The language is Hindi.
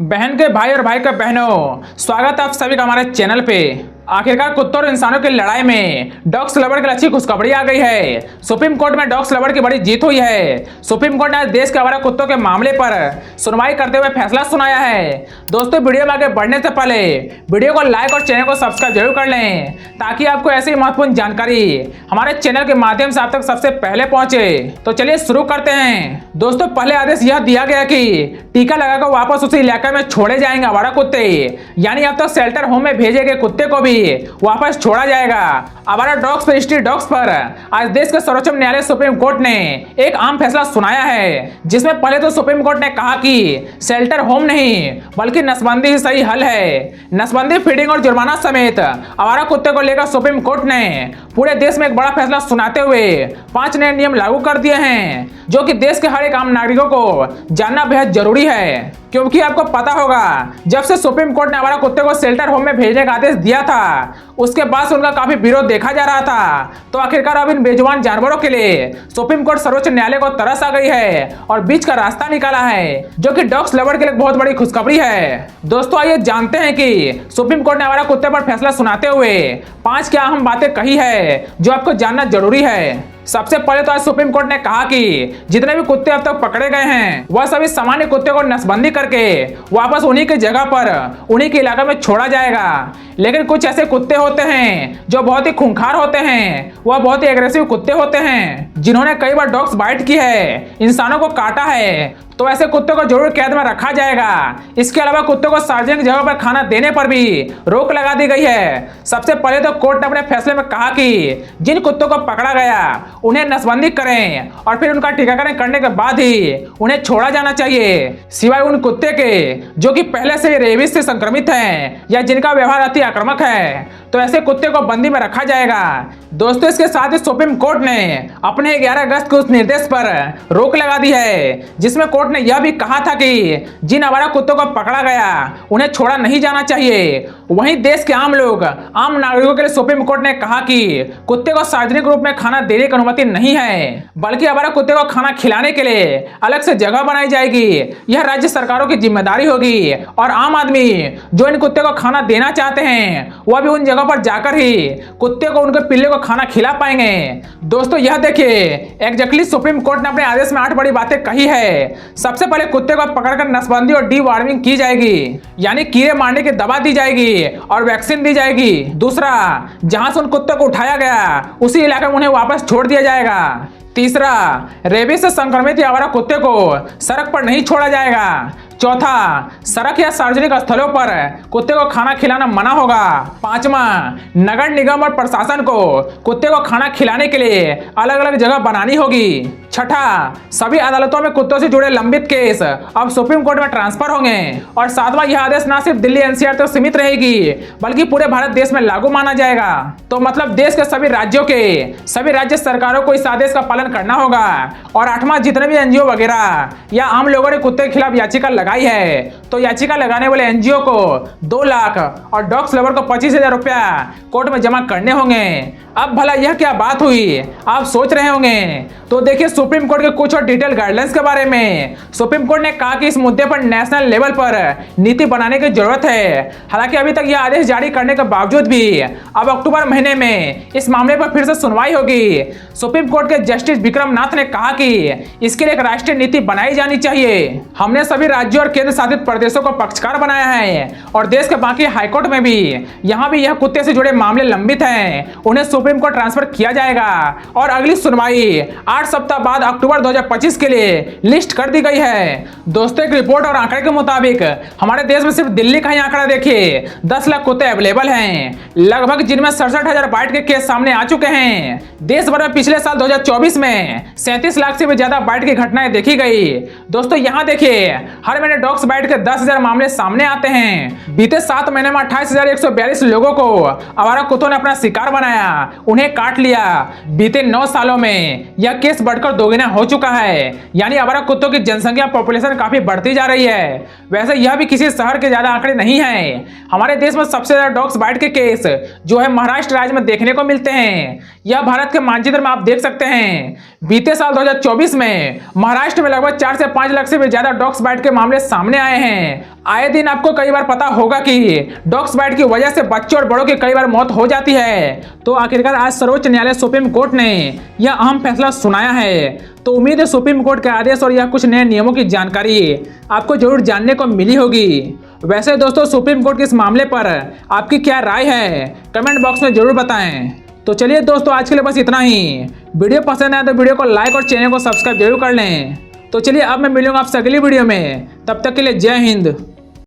बहन के भाई और भाई का बहनों, स्वागत है आप सभी का हमारे चैनल पे। आखिरकार कुत्तों और इंसानों की लड़ाई में डॉग्स लवर की अच्छी खुशखबरी आ गई है। सुप्रीम कोर्ट में डॉग्स लवर की बड़ी जीत हुई है। सुप्रीम कोर्ट ने आज देश के आवारा कुत्तों के मामले पर सुनवाई करते हुए फैसला सुनाया है। दोस्तों, वीडियो में आगे बढ़ने से पहले वीडियो को लाइक और चैनल को सब्सक्राइब जरूर कर लें, ताकि आपको ऐसी महत्वपूर्ण जानकारी हमारे चैनल के माध्यम से आप तक सबसे पहले पहुंचे। तो चलिए शुरू करते हैं। दोस्तों, पहले आदेश यह दिया गया कि टीका लगाकर वापस उसी इलाके में छोड़े जाएंगे आवारा कुत्ते, यानी अब तक शेल्टर होम में भेजे गए कुत्ते को भी वापस छोड़ा जाएगा। आवारा डॉग्स पर स्ट्रीट डॉग्स पर आज देश के सर्वोच्च न्यायालय सुप्रीम कोर्ट ने एक आम फैसला सुनाया है, जिसमें पहले तो सुप्रीम कोर्ट ने कहा कि शेल्टर होम नहीं बल्कि नसबंदी ही सही हल है। नसबंदी, फीडिंग और जुर्माना समेत आवारा कुत्ते को लेकर सुप्रीम कोर्ट ने पूरे देश में एक बड़ा फैसला सुनाते हुए 5 नए नियम लागू कर दिए हैं, जो कि देश के हर एक आम नागरिकों को जानना बेहद जरूरी है। क्योंकि आपको पता होगा, जब से सुप्रीम कोर्ट ने आवारा कुत्ते को शेल्टर होम में भेजने का आदेश दिया था, उसके बाद से उनका काफी विरोध देखा जा रहा था। तो आखिरकार अब इन बेजुबान जानवरों के लिए सुप्रीम कोर्ट सर्वोच्च न्यायालय को तरस आ गई है और बीच का रास्ता निकाला है, जो कि डॉग्स लवर के लिए बहुत बड़ी खुशखबरी है। दोस्तों, आइए जानते हैं कि सुप्रीम कोर्ट ने आवारा कुत्ते पर फैसला सुनाते हुए 5 क्या अहम बातें कही है, जो आपको जानना जरूरी है। सबसे पहले तो आज सुप्रीम कोर्ट ने कहा कि जितने भी कुत्ते अब तक पकड़े गए हैं, वह सभी सामान्य कुत्ते को नसबंदी करके वापस उन्हीं की जगह पर उन्हीं के इलाके में छोड़ा जाएगा। लेकिन कुछ ऐसे कुत्ते होते हैं जो बहुत ही खूंखार होते हैं, वह बहुत ही एग्रेसिव कुत्ते होते हैं, जिन्होंने कई बार डॉग्स बाइट की है, इंसानों को काटा है, तो ऐसे कुत्ते को जरूर कैद में रखा जाएगा। इसके अलावा कुत्ते को सार्वजनिक जगह पर खाना देने पर भी रोक लगा दी गई है। सबसे पहले तो कोर्ट ने अपने फैसले में कहा कि जिन कुत्तों को पकड़ा गया उन्हें नसबंदी करें और फिर उनका टीकाकरण करने के बाद ही उन्हें छोड़ा जाना चाहिए, सिवाय उन कुत्ते के जो कि पहले से ही रेबीज से संक्रमित हैं या जिनका व्यवहार अति आक्रामक है, तो ऐसे कुत्ते को बंदी में रखा जाएगा। दोस्तों, इसके साथ ही सुप्रीम कोर्ट ने अपने 11 अगस्त के उस निर्देश पर रोक लगा दी है, जिसमें कोर्ट ने यह भी कहा था कि जिन आवारा कुत्तों को पकड़ा गया उन्हें छोड़ा नहीं जाना चाहिए। वहीं देश के आम लोग, आम नागरिकों के लिए सुप्रीम कोर्ट ने कहा कि कुत्ते को सार्वजनिक रूप में खाना देने की अनुमति नहीं है, बल्कि आवारा कुत्ते को खाना खिलाने के लिए अलग से जगह बनाई जाएगी। यह राज्य सरकारों की जिम्मेदारी होगी और आम आदमी जो इन कुत्ते को खाना देना चाहते हैं, वह भी उन जगह पर जाकर ही कुत्ते को, उनके पिल्ले को खाना खिला पाएंगे। दोस्तों, यह देखिए, एग्जैक्टली सुप्रीम कोर्ट ने अपने आदेश में 8 बड़ी बातें कही है। सबसे पहले कुत्ते को पकड़कर नसबंदी और डीवार्मिंग की जाएगी, यानी कीड़े मारने की दवा दी जाएगी और वैक्सीन दी जाएगी। दूसरा, जहां से उन कुत्तों को उठाया गया उसी इलाके में उन्हें वापस छोड़ दिया जाएगा। तीसरा, रेबीज से संक्रमित आवारा कुत्ते को सड़क पर नहीं छोड़ा जाएगा। चौथा, सड़क या सार्वजनिक स्थलों पर कुत्ते को खाना खिलाना मना होगा। पांचवा, नगर निगम और प्रशासन को कुत्ते को खाना खिलाने के लिए अलग अलग जगह बनानी होगी। छठा, सभी अदालतों में कुत्तों से जुड़े लंबित केस अब सुप्रीम कोर्ट में ट्रांसफर होंगे। और सातवां, यह आदेश न सिर्फ दिल्ली एनसीआर तक सीमित रहेगी, बल्कि पूरे भारत देश में लागू माना जाएगा। तो मतलब देश के सभी राज्यों के सभी राज्य सरकारों को इस आदेश का पालन करना होगा। और 8वां, जितने भी एनजीओ वगैरह या आम लोगों ने कुत्ते के खिलाफ याचिका लगाई है, तो याचिका लगाने वाले एनजीओ को 2 लाख और डॉग्स लवर को 25,000 रुपया कोर्ट में जमा करने होंगे। अब भला यह क्या बात हुई, आप सोच रहे होंगे। तो देखिए सुप्रीम कोर्ट के कुछ और डिटेल गाइडलाइंस के बारे में। सुप्रीम कोर्ट ने कहा कि इस मुद्दे पर नेशनल लेवल पर नीति बनाने की जरूरत है। हालांकि अभी तक यह आदेश जारी करने के बावजूद भी अब अक्टूबर महीने में इस मामले पर फिर से सुनवाई होगी। सुप्रीम कोर्ट के जस्टिस विक्रम नाथ ने कहा कि इसके लिए एक राष्ट्रीय नीति बनाई जानी चाहिए। हमने सभी राज्यों और केंद्र शासित प्रदेशों को पक्षकार बनाया है और देश के बाकी हाईकोर्ट में भी, यहाँ भी यह कुत्ते से जुड़े मामले लंबित हैं, उन्हें सुप्रीम कोर्ट ट्रांसफर किया जाएगा और अगली सुनवाई 8 सप्ताह बाद अक्टूबर 2025 के लिए लिस्ट कर दी गई है। दोस्तों, एक रिपोर्ट और आंकड़े के मुताबिक हमारे देश में सिर्फ दिल्ली का ही आंकड़ा देखिए 10 लाख कुत्ते अवेलेबल हैं, लगभग, जिनमें 67,000 बाइट के केस सामने आ चुके हैं। देश भर में पिछले साल 2024 में 37 लाख से भी ज्यादा बाइट की घटनाएं देखी गई। दोस्तों, यहाँ देखिए, हर महीने डॉग्स बाइट के 10,000 मामले सामने आते हैं। बीते 7 महीने में 28,142 लोगों को आवारा कुत्तों ने अपना शिकार बनाया, उन्हें काट लिया। बीते 9 सालों में यह केस बढ़कर दोगुना हो चुका है, यानी आवारा कुत्तों की जनसंख्या, पॉपुलेशन काफी बढ़ती जा रही है। वैसे यह भी किसी शहर के ज्यादा आंकड़े नहीं है। हमारे देश में सबसे ज्यादा डॉग्स बाइट के केस जो है महाराष्ट्र राज्य में देखने को मिलते हैं। यह भारत के मानचित्र में आप देख सकते हैं। बीते साल 2024 में महाराष्ट्र में लगभग 4 से 5 लाख से भी ज्यादा डॉग्स बाइट के मामले सामने आए हैं। में आए दिन आपको कई बार पता होगा कि डॉग्स बाइट की वजह से बच्चों और बड़ों की कई बार मौत हो जाती है। तो आखिरकार आज सर्वोच्च न्यायालय सुप्रीम कोर्ट ने यह अहम फैसला सुनाया है। तो उम्मीद है सुप्रीम कोर्ट के आदेश और यह कुछ नए नियमों की जानकारी आपको जरूर जानने को मिली होगी। वैसे दोस्तों, सुप्रीम कोर्ट के इस मामले पर आपकी क्या राय है, कमेंट बॉक्स में जरूर बताएं। तो चलिए दोस्तों, आज के लिए बस इतना ही। वीडियो पसंद आए तो वीडियो को लाइक और चैनल को सब्सक्राइब जरूर कर लें। तो चलिए अब मैं मिलूंगा आपसे अगली वीडियो में, तब तक के लिए जय हिंद।